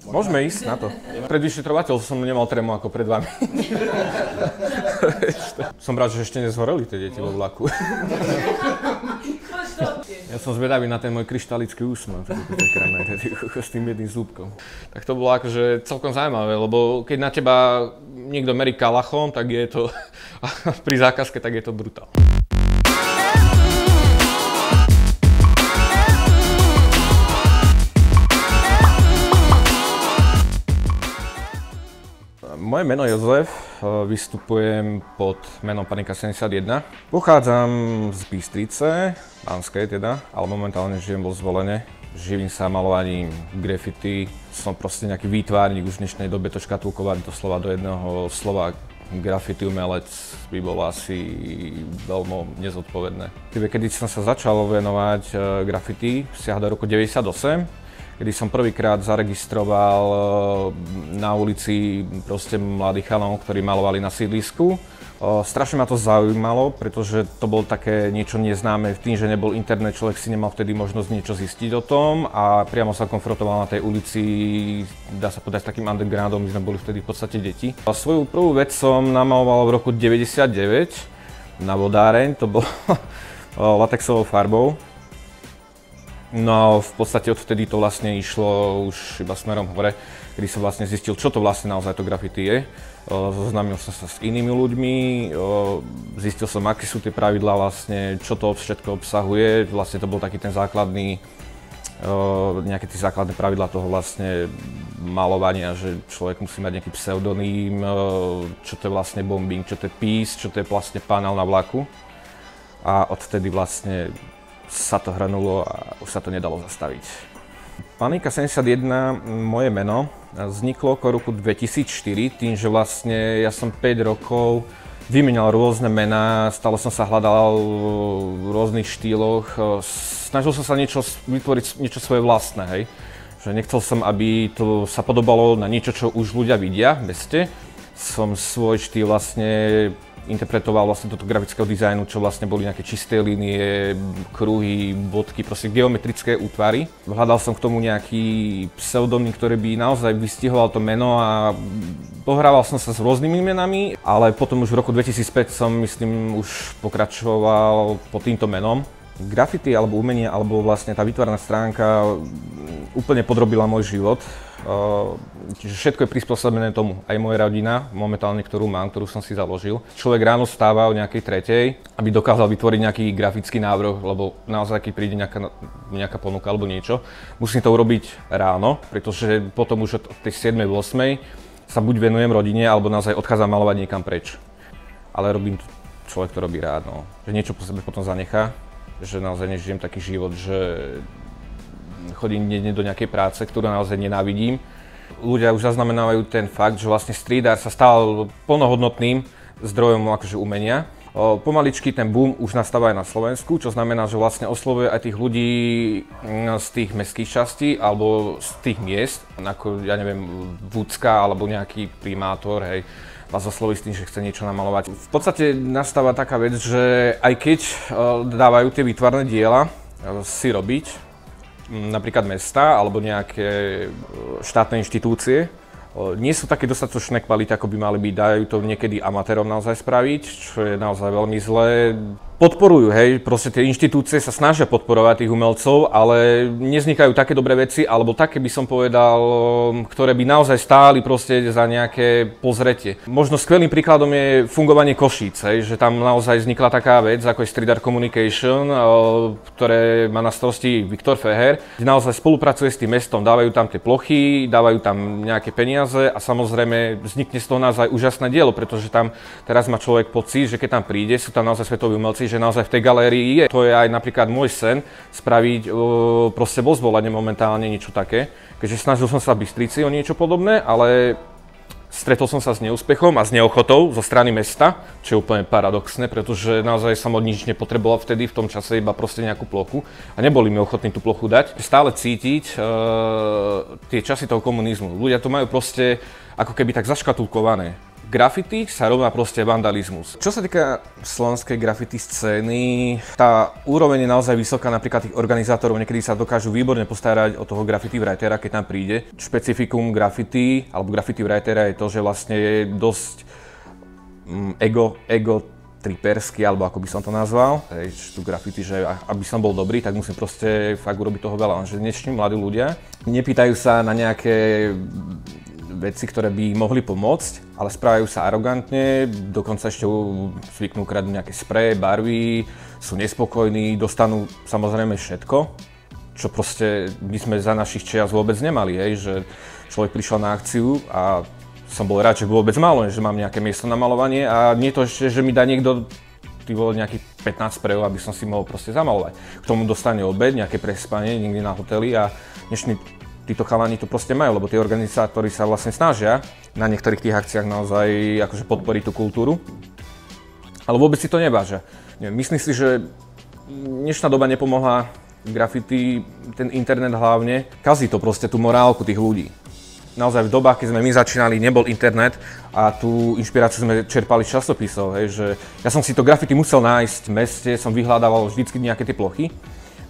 Môžeme ísť na to. Pred vyšetrovateľom som nemal trému ako pred vami. Som rád, že ešte nezhoreli tie deti vo vlaku. Ja som zvedavý na ten môj kryštalický úsmev, s tým jedným zúbkom. Tak to bolo akože celkom zaujímavé, lebo keď na teba niekto merí kalachom, tak je to, pri zákazke, tak je to brutál. Moje meno je Jozef, vystupujem pod menom Panika 71. Pochádzam z Bystrice, Banskej teda, ale momentálne žijem vo Zvolene. Živím sa malovaním graffiti, som proste nejaký výtvarník už v dnešnej dobe, to škatulkovať doslova do jedného slova. Graffiti umelec by bolo asi veľmi nezodpovedné. Kedy som sa začal venovať graffiti, siaha do roku 98. Kedy som prvýkrát zaregistroval na ulici proste mladých chalanov, ktorí malovali na sídlisku. Strašne ma to zaujímalo, pretože to bolo také niečo neznáme. Tým, že nebol internet, človek si nemal vtedy možnosť niečo zistiť o tom a priamo sa konfrontoval na tej ulici, dá sa povedať, s takým undergroundom, my sme boli vtedy v podstate deti. Svoju prvú vec som namaloval v roku 99 na vodáreň, to bolo latexovou farbou. No v podstate odvtedy to vlastne išlo už iba smerom hore, kedy som vlastne zistil, čo to vlastne naozaj to graffiti je. Zoznámil som sa s inými ľuďmi, zistil som, aké sú tie pravidlá vlastne, čo to všetko obsahuje. Vlastne to bol taký ten základný, nejaké tie základné pravidlá toho vlastne malovania, že človek musí mať nejaký pseudonym, čo to je vlastne bombing, čo to je peace, čo to je vlastne panel na vlaku. A odtedy vlastne sa to hrnulo a už sa to nedalo zastaviť. Panika 71, moje meno, vzniklo okolo roku 2004, tým, že vlastne ja som 5 rokov vymenal rôzne mená, stále som sa hľadal v rôznych štýloch, snažil som sa vytvoriť niečo svoje vlastné, hej. Že nechcel som, aby to sa podobalo na niečo, čo už ľudia vidia v meste. Som svoj štýl vlastne interpretoval vlastne do grafického dizajnu, čo vlastne boli nejaké čisté línie, kruhy, bodky, proste geometrické útvary. Hľadal som k tomu nejaký pseudonym, ktorý by naozaj vystihoval to meno a pohrával som sa s rôznymi menami, ale potom už v roku 2005 som, myslím, už pokračoval pod týmto menom. Graffiti alebo umenie, alebo vlastne tá výtvarná stránka úplne podrobila môj život. Čiže všetko je prispôsobené tomu. Aj moja rodina, momentálne, ktorú mám, ktorú som si založil. Človek ráno stáva o nejakej 3:00, aby dokázal vytvoriť nejaký grafický návrh, lebo naozaj, keď príde nejaká ponuka alebo niečo, musím to urobiť ráno, pretože potom už od tej 7:00, 8:00 sa buď venujem rodine, alebo naozaj odchádzam malovať niekam preč. Ale robím to, človek to robí rád, no. Že niečo po sebe potom zanechá, že naozaj nežijem taký život, že chodím do nejakej práce, ktorú naozaj nenávidím. Ľudia už zaznamenávajú ten fakt, že vlastne street art sa stal plnohodnotným zdrojom akože umenia. Pomaličky ten boom už nastáva aj na Slovensku, čo znamená, že vlastne oslovuje aj tých ľudí z tých mestských častí alebo z tých miest, ako ja neviem, Vúcka alebo nejaký primátor, hej, vás osloví s tým, že chce niečo namalovať. V podstate nastáva taká vec, že aj keď dávajú tie výtvarné diela si robiť, napríklad mesta alebo nejaké štátne inštitúcie, nie sú také dostatočné kvality, ako by mali byť. Dajú to niekedy amatérom naozaj spraviť, čo je naozaj veľmi zlé. Podporujú, hej, proste tie inštitúcie sa snažia podporovať tých umelcov, ale neznikajú také dobré veci, alebo také by som povedal, ktoré by naozaj stáli proste za nejaké pozretie. Možno skvelým príkladom je fungovanie Košíc, hej, že tam naozaj vznikla taká vec, ako je Street Art Communication, ktoré má na starosti Viktor Feher, kde naozaj spolupracuje s tým mestom, dávajú tam tie plochy, dávajú tam nejaké peniaze a samozrejme vznikne z toho naozaj úžasné dielo, pretože tam teraz má človek pocit, že keď tam príde, sú tam naozaj svetoví umelci, že naozaj v tej galérii je. To je aj napríklad môj sen, spraviť proste vo Zvolene momentálne niečo také. Keďže snažil som sa v Bystrici o niečo podobné, ale stretol som sa s neúspechom a s neochotou zo strany mesta, čo je úplne paradoxné, pretože naozaj som od nič nepotreboval vtedy v tom čase iba proste nejakú plochu a neboli mi ochotní tú plochu dať. Stále cítiť tie časy toho komunizmu. Ľudia to majú proste ako keby tak zaškatulkované. Graffiti sa rovná proste vandalizmus. Čo sa týka slovenskej graffiti scény, tá úroveň je naozaj vysoká, napríklad tých organizátorov niekedy sa dokážu výborne postarať o toho graffiti writera, keď tam príde. Špecifikum graffiti alebo graffiti writera je to, že vlastne je dosť ego tripersky, alebo ako by som to nazval. Tu graffiti, že aby som bol dobrý, tak musím proste fakt urobiť toho veľa. Že dnešní mladí ľudia nepýtajú sa na nejaké veci, ktoré by mohli pomôcť, ale správajú sa arogantne, dokonca ešte zvyknú kradnúť nejaké spreje, barvy, sú nespokojní, dostanú samozrejme všetko, čo proste my sme za našich čias vôbec nemali, že človek prišiel na akciu a som bol rád, že vôbec málo, že mám nejaké miesto na malovanie a nie to ešte, že mi dá niekto nejakých 15 sprejov, aby som si mohol proste zamalovať. K tomu dostane obed, nejaké prespanie niekde na hoteli a dnešní títo chalani to proste majú, lebo tí organizátori sa vlastne snažia na niektorých tých akciách naozaj akože podporiť tú kultúru, ale vôbec si to nevážia. Myslím si, že dnešná doba nepomohla graffiti, ten internet hlavne, kazí to proste tú morálku tých ľudí. Naozaj v dobách, keď sme my začínali, nebol internet a tú inšpiráciu sme čerpali z časopisov, že ja som si to graffiti musel nájsť v meste, som vyhľadával vždycky nejaké tie plochy,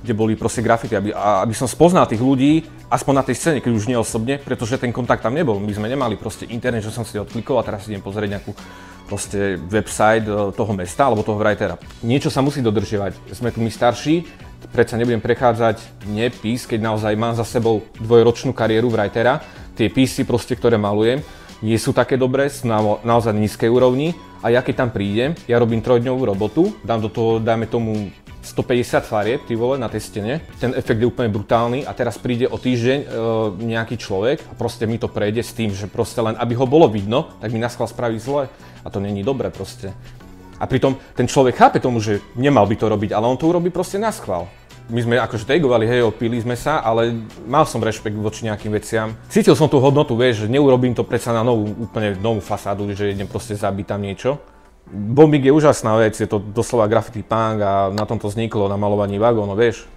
kde boli proste grafity, aby som spoznal tých ľudí, aspoň na tej scéne, keď už nie osobne, pretože ten kontakt tam nebol. My sme nemali proste internet, že som si odklikol a teraz idem pozrieť nejakú proste website toho mesta alebo toho writera. Niečo sa musí dodržiavať. Sme tu my starší, predsa nebudem prechádzať nepís, keď naozaj mám za sebou dvojročnú kariéru writera. Tie písy proste, ktoré malujem, nie sú také dobré, sú naozaj nízkej úrovni a ja keď tam prídem, ja robím 3-dňovú robotu, dám do toho, dajme tomu 150 farieb, ty vole, na tej stene. Ten efekt je úplne brutálny a teraz príde o týždeň nejaký človek a proste mi to prejde s tým, že proste len aby ho bolo vidno, tak mi naschvál spraví zle a to není dobré proste. A pritom ten človek chápe tomu, že nemal by to robiť, ale on to urobí proste naschvál. My sme akože tagovali, hej, opili sme sa, ale mal som rešpekt voči nejakým veciam. Cítil som tú hodnotu, vieš, že neurobím to predsa na úplne novú fasádu, že idem proste zabiť tam niečo. Bombing je úžasná vec, je to doslova graffiti punk a na tom to vzniklo, na malovaní vagónov, vieš.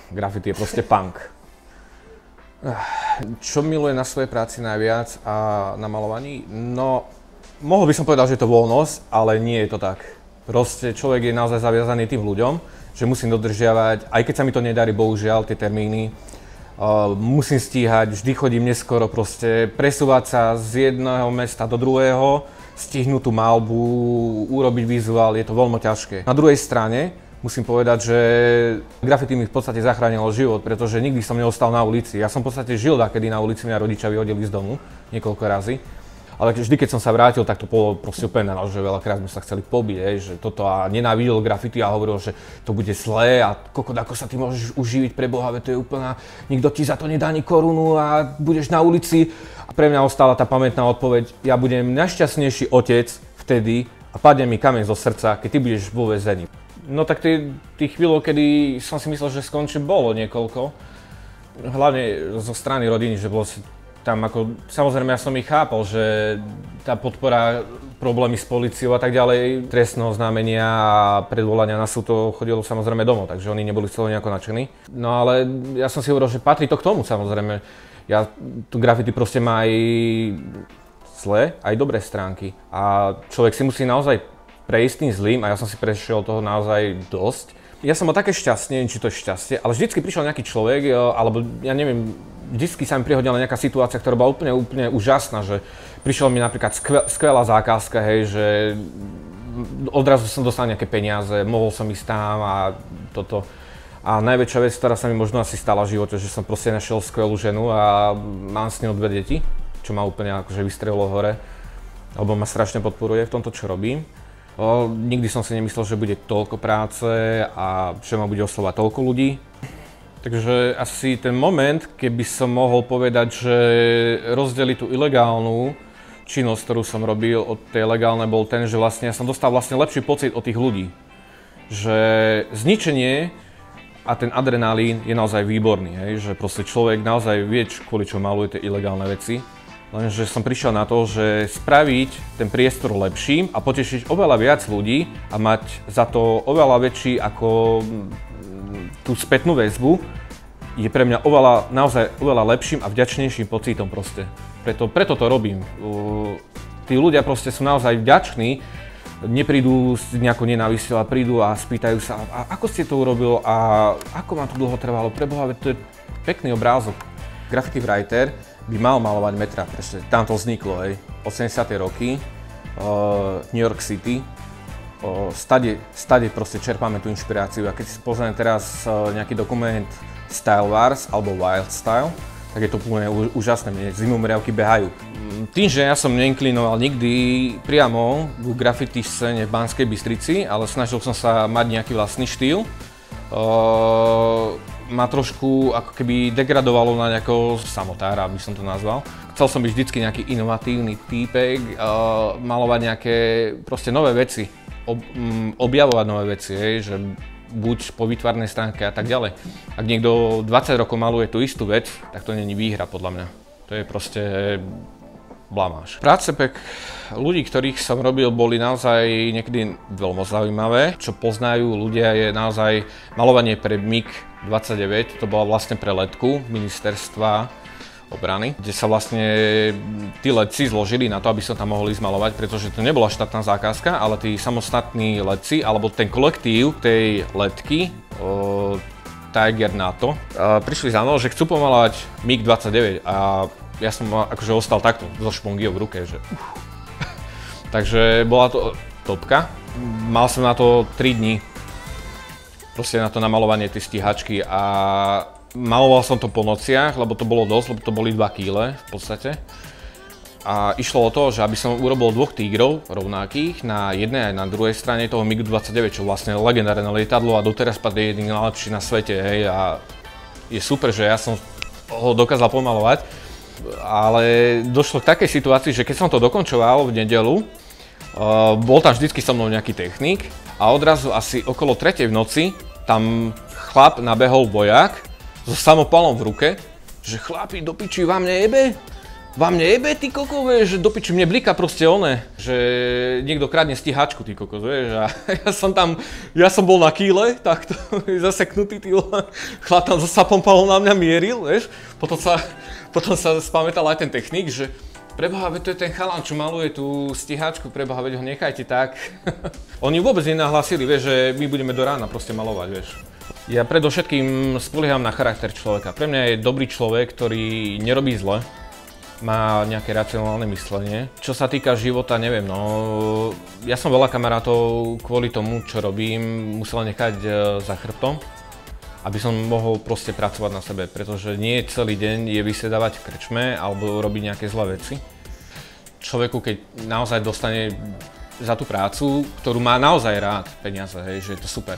Graffiti je proste punk. Čo miluje na svojej práci najviac a na malovaní? No, mohol by som povedať, že je to voľnosť, ale nie je to tak. Proste človek je naozaj zaviazaný tým ľuďom, že musím dodržiavať, aj keď sa mi to nedarí, bohužiaľ, tie termíny. Musím stíhať, vždy chodím neskoro, proste presúvať sa z jedného mesta do druhého, stihnúť tú malbu, urobiť vizuál, je to veľmi ťažké. Na druhej strane musím povedať, že graffiti mi v podstate zachránilo život, pretože nikdy som neostal na ulici. Ja som v podstate žil kedy na ulici, mňa rodičia vyhodili z domu niekoľko razy. Ale vždy, keď som sa vrátil, tak to bolo proste úplne na nož, že veľakrát sme sa chceli pobiť, že toto a nenávidel graffiti a hovoril, že to bude zlé a kokot, ako sa ty môžeš uživiť pre Boha, to je úplná, nikto ti za to nedá ani korunu a budeš na ulici. A pre mňa ostala tá pamätná odpoveď, ja budem najšťastnejší otec vtedy a padne mi kameň zo srdca, keď ty budeš vo väzení. No tak tých chvíľov, kedy som si myslel, že skončím, bolo niekoľko. Hlavne zo strany rodiny, že bolo tam ako, samozrejme ja som ich chápal, že tá podpora, problémy s políciou a tak ďalej, trestného oznámenia a predvolania na súd to chodilo samozrejme domov, takže oni neboli z toho nejako nadšení. No ale ja som si hovoril, že patrí to k tomu samozrejme. Ja tu graffiti proste má aj zlé, aj dobré stránky a človek si musí naozaj prejsť tým zlým a ja som si prešiel toho naozaj dosť. Ja som bol také šťastný, neviem, či to je šťastie, ale vždycky prišiel nejaký človek, alebo ja neviem, vždycky sa mi prihodila nejaká situácia, ktorá bola úplne úžasná, že prišla mi napríklad skvelá zákazka, hej, že odrazu som dostal nejaké peniaze, mohol som ísť tam a toto. A najväčšia vec, ktorá sa mi možno asi stala v živote, že som proste našiel skvelú ženu a mám s ňou 2 deti, čo ma úplne akože vystrelilo hore, lebo ma strašne podporuje v tomto, čo robím. Nikdy som si nemyslel, že bude toľko práce a že ma bude oslovať toľko ľudí. Takže asi ten moment, keby som mohol povedať, že rozdeliť tú ilegálnu činnosť, ktorú som robil od tej legálnej, bol ten, že vlastne ja som dostal vlastne lepší pocit od tých ľudí. Že zničenie a ten adrenalín je naozaj výborný, hej? Že proste človek naozaj vie, kvôli čo maluje tie ilegálne veci. Lenže som prišiel na to, že spraviť ten priestor lepším a potešiť oveľa viac ľudí a mať za to oveľa väčší ako tú spätnú väzbu je pre mňa naozaj oveľa lepším a vďačnejším pocitom proste. Preto to robím. Tí ľudia proste sú naozaj vďační, neprídu s nejakou nenávisťou, ale prídu a spýtajú sa, a ako ste to urobil a ako vám to dlho trvalo, preboha, veď to je pekný obrázok. Graffiti writer by mal malovať metra, pretože tam to vzniklo, 80. roky, New York City. Stade proste čerpáme tú inšpiráciu a keď si pozrieme teraz nejaký dokument Style Wars alebo Wild Style, tak je to úplne úžasné, mne zimomriavky behajú. Tým, že ja som neinklinoval nikdy priamo v graffiti scéne v Banskej Bystrici, ale snažil som sa mať nejaký vlastný štýl, ma trošku ako keby degradovalo na nejakého samotára, by som to nazval. Chcel som byť vždycky nejaký inovatívny týpek, malovať nejaké proste nové veci, objavovať nové veci, že buď po výtvarnej stránke a tak ďalej. Ak niekto 20 rokov maluje tú istú vec, tak to není výhra podľa mňa. To je proste blamáž. Práce ľudí, ktorých som robil, boli naozaj niekedy veľmi zaujímavé. Čo poznajú ľudia je naozaj malovanie pre MiG-29, to bola vlastne pre letku ministerstva obrany, kde sa vlastne tí letci zložili na to, aby sa tam mohli zmalovať, pretože to nebola štátna zákazka, ale tí samostatní letci, alebo ten kolektív tej letky, Tiger NATO, prišli za mnou, že chcú pomalovať MiG-29 a ja som akože ostal takto, so špongiou v ruke, že Takže bola to topka. Mal som na to 3 dní, proste na to namalovanie tej stíhačky a maloval som to po nociach, lebo to bolo dosť, lebo to boli 2 kg v podstate. A išlo o to, že aby som urobil 2 tigrov rovnakých na jednej aj na druhej strane toho MiG-29, čo vlastne legendárne lietadlo a doteraz patrí jedný najlepší na svete, hej, a je super, že ja som ho dokázal pomalovať, ale došlo k takej situácii, že keď som to dokončoval v nedeľu, bol tam vždycky so mnou nejaký technik a odrazu asi okolo 3:00 v noci tam chlap nabehol vojak so samopalom v ruke, že chlapi, do piči, vám nejebe? Vám nejebe, ty kokos, vieš, že do piči, mne blika proste že niekto kradne stíhačku, ty kokos, vieš, a ja som bol na kýle, takto, zaseknutý, ty vole, chlap tam so samopalom na mňa mieril, vieš, potom sa spamätal aj ten technik, že preboha, veď to je ten chalan, čo maluje tú stíhačku, preboha, veď ho nechajte tak. Oni vôbec nenahlasili, vieš, že my budeme do rána proste malovať, vieš. Ja predovšetkým spolieham na charakter človeka. Pre mňa je dobrý človek, ktorý nerobí zle, má nejaké racionálne myslenie. Čo sa týka života, neviem, no, ja som veľa kamarátov kvôli tomu, čo robím, musel nechať za chrbtom, aby som mohol proste pracovať na sebe, pretože nie celý deň je vysedávať v krčme alebo robiť nejaké zlé veci. Človeku, keď naozaj dostane za tú prácu, ktorú má naozaj rád, peniaze, hej, že je to super.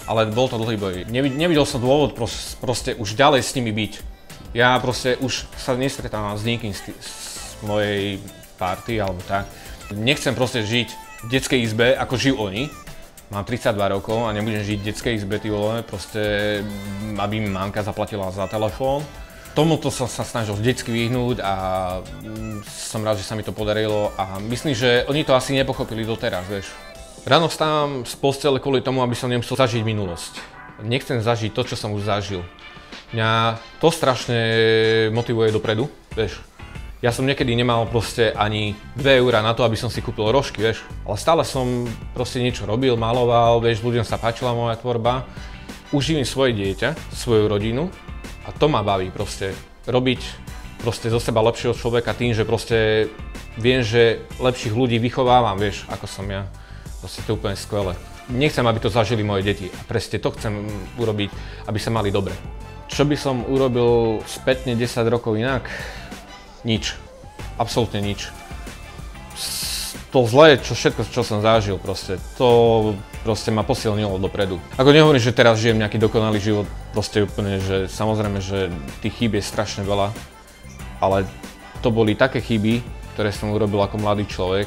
Ale bol to dlhý boj. Nevidel som dôvod proste už ďalej s nimi byť. Ja proste už sa nestretávam s nikým z mojej party alebo tak. Nechcem proste žiť v detskej izbe, ako žijú oni. Mám 32 rokov a nebudem žiť v detskej izbe, ty vole, proste, aby mi mamka zaplatila za telefón. Tomuto som sa snažil vždycky vyhnúť a som rád, že sa mi to podarilo a myslím, že oni to asi nepochopili doteraz, vieš. Ráno vstávam z postele kvôli tomu, aby som nemusel zažiť minulosť. Nechcem zažiť to, čo som už zažil. Mňa to strašne motivuje dopredu, vieš. Ja som niekedy nemal proste ani 2 eurá na to, aby som si kúpil rožky, vieš. Ale stále som proste niečo robil, maloval, vieš, ľuďom sa páčila moja tvorba. Uživím svoje dieťa, svoju rodinu a to ma baví proste. Robiť proste zo seba lepšieho človeka tým, že proste viem, že lepších ľudí vychovávam, vieš, ako som ja. Proste to je úplne skvelé. Nechcem, aby to zažili moje deti a presne to chcem urobiť, aby sa mali dobre. Čo by som urobil spätne 10 rokov inak? Nič. Absolútne nič. To zlé, všetko, čo som zažil, proste, to proste ma posilnilo dopredu. Ako nehovorím, že teraz žijem nejaký dokonalý život, proste úplne, že samozrejme, že tých chýb je strašne veľa, ale to boli také chyby, ktoré som urobil ako mladý človek.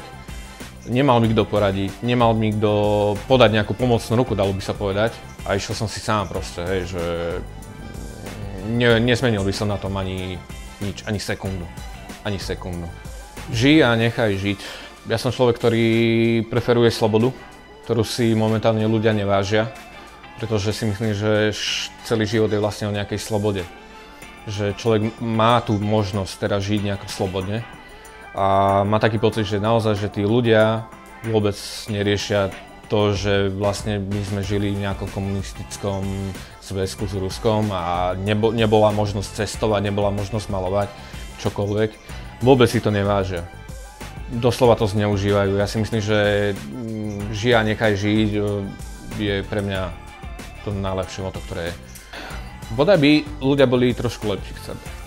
Nemal mi kto poradiť, nemal mi kto podať nejakú pomocnú ruku, dalo by sa povedať. A išiel som si sám proste, hej, že nesmenil by som na tom ani nič, ani sekundu. Ani sekundu. Žij a nechaj žiť. Ja som človek, ktorý preferuje slobodu, ktorú si momentálne ľudia nevážia, pretože si myslím, že celý život je vlastne o nejakej slobode. Že človek má tú možnosť teraz žiť nejako slobodne A má taký pocit, že naozaj, že tí ľudia vôbec neriešia to, že vlastne my sme žili v nejakom komunistickom zväzku s Ruskom a nebola možnosť cestovať, nebola možnosť malovať čokoľvek. Vôbec si to nevážia. Doslova to zneužívajú. Ja si myslím, že žij a nechaj žiť je pre mňa to najlepšie motto, ktoré je. Bodaj by ľudia boli trošku lepší k sebe.